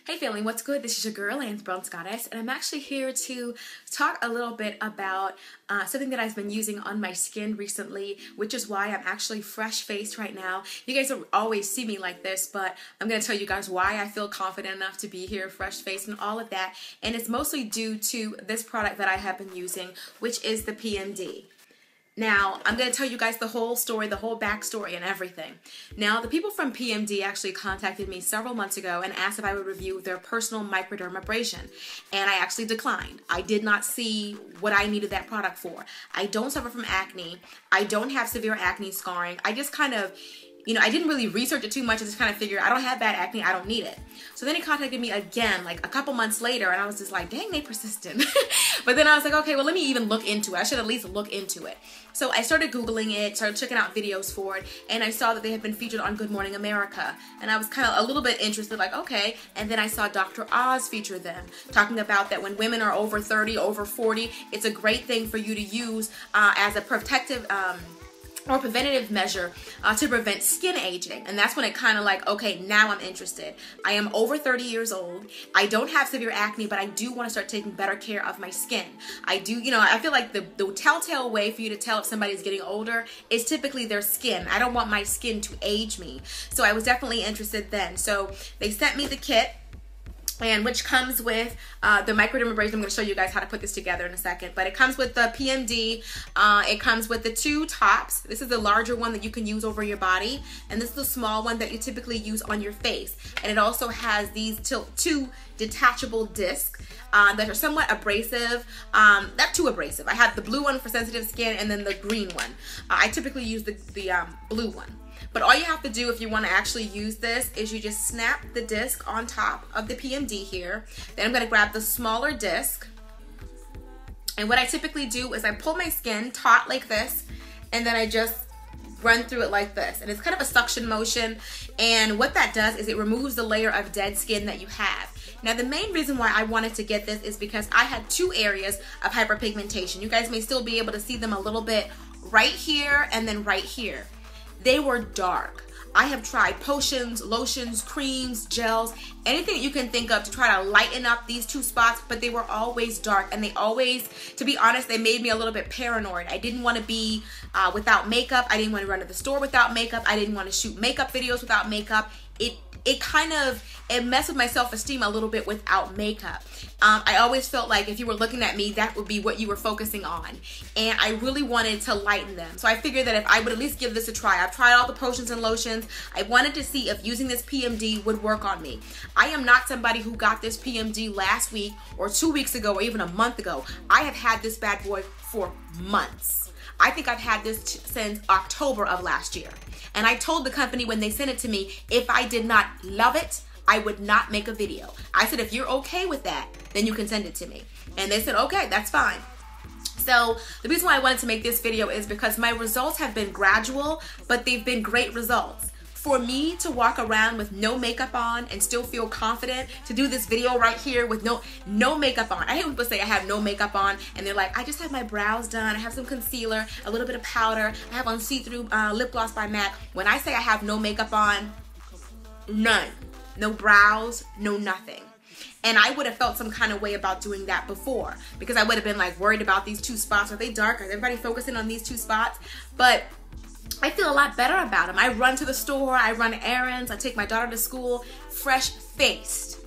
Hey family, what's good? This is your girl, Lance Brown Goddess, and I'm actually here to talk a little bit about something that I've been using on my skin recently, which is why I'm actually fresh-faced right now. You guys don't always see me like this, but I'm going to tell you guys why I feel confident enough to be here fresh-faced and all of that, and it's mostly due to this product that I have been using, which is the PMD. Now, I'm going to tell you guys the whole story, the whole backstory and everything. Now, the people from PMD actually contacted me several months ago and asked if I would review their personal microdermabrasion. And I actually declined. I did not see what I needed that product for. I don't suffer from acne. I don't have severe acne scarring. I just kind of, I didn't really research it too much. I just kind of figured I don't have bad acne. I don't need it. So then he contacted me again, like a couple months later, and I was just like, dang, they persistent. But then I was like, okay, well, let me even look into it. I should at least look into it. So I started Googling it, started checking out videos for it, and I saw that they had been featured on Good Morning America. And I was kind of a little bit interested, like, okay. And then I saw Dr. Oz feature them, talking about that when women are over 30, over 40, it's a great thing for you to use as a protective or preventative measure to prevent skin aging. And that's when it kind of like, okay, now I'm interested. I am over 30 years old. I don't have severe acne, but I do want to start taking better care of my skin. I do, I feel like the telltale way for you to tell if somebody's getting older is typically their skin. I don't want my skin to age me. So I was definitely interested then. So they sent me the kit, and which comes with the microdermabrasion. I'm going to show you guys how to put this together in a second, but it comes with the PMD. It comes with the two tops. This is the larger one that you can use over your body, and this is the small one that you typically use on your face. And it also has these two detachable discs that are somewhat abrasive, not too abrasive. I have the blue one for sensitive skin and then the green one. I typically use the blue one. But all you have to do if you want to actually use this is you just snap the disc on top of the PMD here. Then I'm going to grab the smaller disc. And what I typically do is I pull my skin taut like this, and then I just run through it like this. And it's kind of a suction motion. And what that does is it removes the layer of dead skin that you have. Now, the main reason why I wanted to get this is because I had two areas of hyperpigmentation. You guys may still be able to see them a little bit right here and then right here. They were dark. I have tried potions, lotions, creams, gels, anything that you can think of to try to lighten up these two spots, but they were always dark, and they always, to be honest, they made me a little bit paranoid. I didn't want to be without makeup. I didn't want to run to the store without makeup. I didn't want to shoot makeup videos without makeup. It messed with my self-esteem a little bit without makeup. I always felt like if you were looking at me, that would be what you were focusing on. And I really wanted to lighten them. So I figured that if I would at least give this a try. I've tried all the potions and lotions. I wanted to see if using this PMD would work on me. I am not somebody who got this PMD last week or 2 weeks ago or even a month ago. I have had this bad boy for months. I think I've had this since October of last year. And I told the company when they sent it to me, if I did not love it, I would not make a video. I said, if you're okay with that, then you can send it to me. And they said, okay, that's fine. So the reason why I wanted to make this video is because my results have been gradual, but they've been great results. For me to walk around with no makeup on and still feel confident to do this video right here with no makeup on. I hate when people say I have no makeup on and they're like, I just have my brows done, I have some concealer, a little bit of powder, I have on see-through lip gloss by MAC. When I say I have no makeup on, none. No brows, no nothing. And I would have felt some kind of way about doing that before, because I would have been like worried about these two spots. Are they dark? Is everybody focusing on these two spots? But I feel a lot better about them. I run to the store, I run errands, I take my daughter to school, fresh-faced.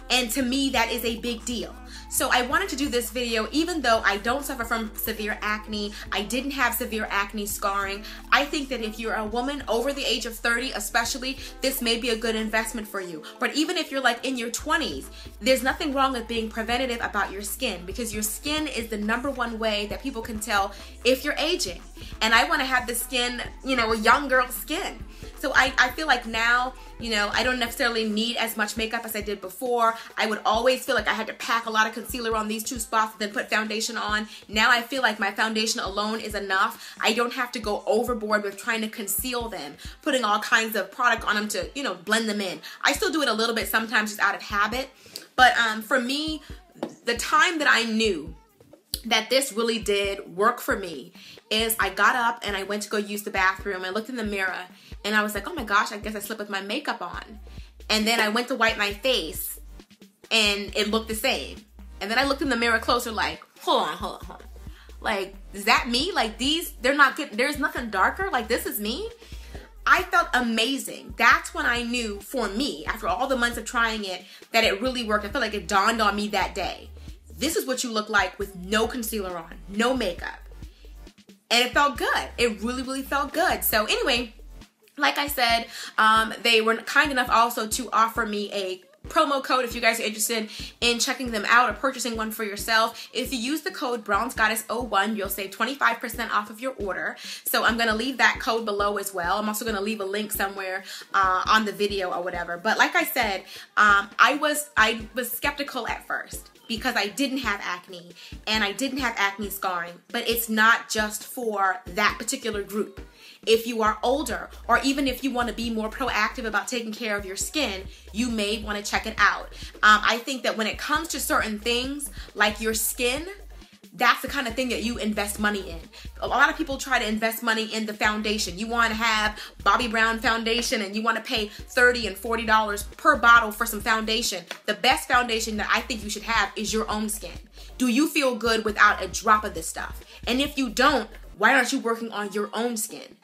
And to me, that is a big deal. So I wanted to do this video even though I don't suffer from severe acne. I didn't have severe acne scarring. I think that if you're a woman over the age of 30 especially, this may be a good investment for you. But even if you're like in your 20s, there's nothing wrong with being preventative about your skin, because your skin is the #1 way that people can tell if you're aging. And I want to have the skin, a young girl's skin. So I feel like now, I don't necessarily need as much makeup as I did before. I would always feel like I had to pack a lot of concealer on these two spots and then put foundation on. Now I feel like my foundation alone is enough. I don't have to go overboard with trying to conceal them, putting all kinds of product on them to, blend them in. I still do it a little bit sometimes just out of habit. But for me, the time that I knew that this really did work for me is I got up and I went to go use the bathroom. I looked in the mirror and I was like, oh my gosh, I guess I slept with my makeup on. And then I went to wipe my face and it looked the same. And then I looked in the mirror closer like, hold on. Like, is that me? Like they're not good. There's nothing darker. Like this is me. I felt amazing. That's when I knew for me, after all the months of trying it, that it really worked. I felt like it dawned on me that day. This is what you look like with no concealer on, no makeup. And it felt good. It really, really felt good. So anyway, like I said, they were kind enough also to offer me a promo code if you guys are interested in checking them out or purchasing one for yourself. If you use the code BronzeGoddess01, you'll save 25% off of your order. So I'm going to leave that code below as well. I'm also going to leave a link somewhere on the video or whatever. But like I said, I was skeptical at first, because I didn't have acne and I didn't have acne scarring, but it's not just for that particular group. If you are older, or even if you want to be more proactive about taking care of your skin, you may want to check it out. I think that when it comes to certain things like your skin, that's the kind of thing that you invest money in. A lot of people try to invest money in the foundation. You want to have Bobbi Brown foundation and you want to pay $30 and $40 per bottle for some foundation. The best foundation that I think you should have is your own skin. Do you feel good without a drop of this stuff? And if you don't, why aren't you working on your own skin?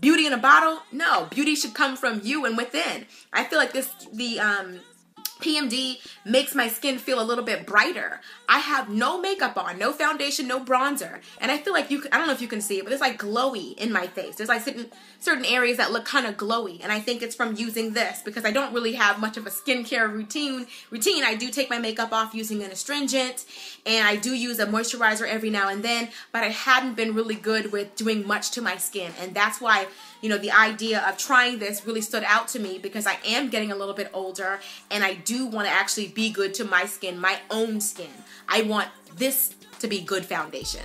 Beauty in a bottle? No, beauty should come from you and within. I feel like the PMD makes my skin feel a little bit brighter. I have no makeup on, no foundation, no bronzer. And I feel like I don't know if you can see it, but there's like glowy in my face. There's like certain areas that look kind of glowy. And I think it's from using this, because I don't really have much of a skincare routine. I do take my makeup off using an astringent, and I do use a moisturizer every now and then, but I hadn't been really good with doing much to my skin. And that's why, you know, the idea of trying this really stood out to me, because I am getting a little bit older and I do want to actually be good to my skin, my own skin. I want this to be good foundation,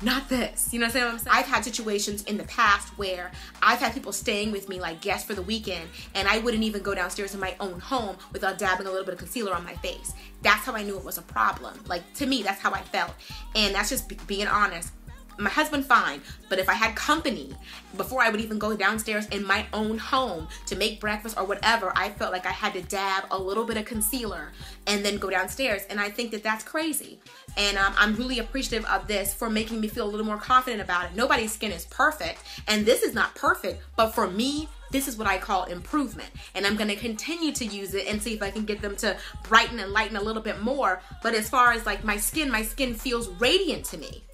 not this. You know what I'm saying? I've had situations in the past where I've had people staying with me like guests for the weekend, and I wouldn't even go downstairs in my own home without dabbing a little bit of concealer on my face. That's how I knew it was a problem. Like, to me, that's how I felt. And that's just being honest. My husband, fine, but if I had company, before I would even go downstairs in my own home to make breakfast or whatever, I felt like I had to dab a little bit of concealer and then go downstairs. And I think that that's crazy. And I'm really appreciative of this for making me feel a little more confident about it. Nobody's skin is perfect, and this is not perfect, but for me, this is what I call improvement. And I'm gonna continue to use it and see if I can get them to brighten and lighten a little bit more. But as far as like my skin feels radiant to me.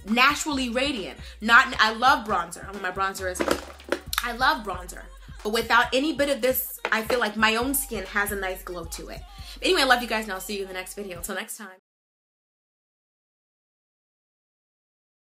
Naturally radiant. I love bronzer. I don't know what my bronzer is. I love bronzer. But without any bit of this, I feel like my own skin has a nice glow to it. Anyway, I love you guys, and I'll see you in the next video. Until next time.